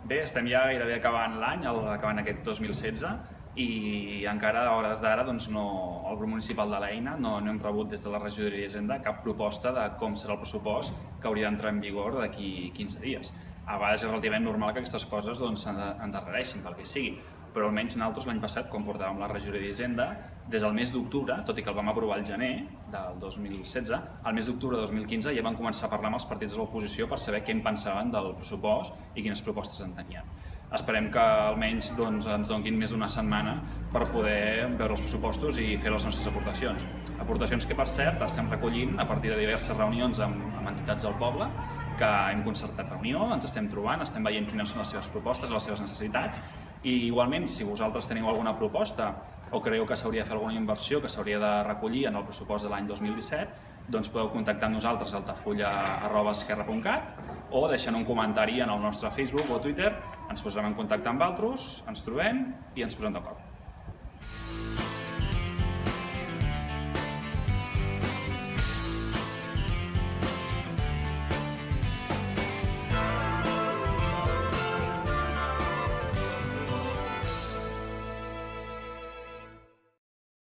Bé, estem ja gairebé acabant l'any, acabant aquest 2016, i encara a hores d'ara el grup municipal de l'Eina no hem rebut des de la regidoria d'Hisenda cap proposta de com serà el pressupost que hauria d'entrar en vigor d'aquí 15 dies. A vegades és relativament normal que aquestes coses s'endarrereixin, pel que sigui, però almenys nosaltres l'any passat, quan portàvem la regidoria d'Hisenda, des del mes d'octubre, tot i que el vam aprovar al gener del 2016, al mes d'octubre de 2015 ja vam començar a parlar amb els partits de l'oposició per saber què en pensaven del pressupost i quines propostes en tenien. Esperem que almenys ens donin més d'una setmana per poder veure els pressupostos i fer les nostres aportacions. Aportacions que, per cert, estem recollint a partir de diverses reunions amb entitats del poble, que hem concertat reunió, ens estem trobant, estem veient quines són les seves propostes, les seves necessitats, i igualment, si vosaltres teniu alguna proposta o creieu que s'hauria de fer alguna inversió que s'hauria de recollir en el pressupost de l'any 2017, doncs podeu contactar amb nosaltres a altafulla@esquerra.cat o deixant un comentari en el nostre Facebook o Twitter, ens posarem en contacte amb vosaltres, ens trobem i ens posem d'acord.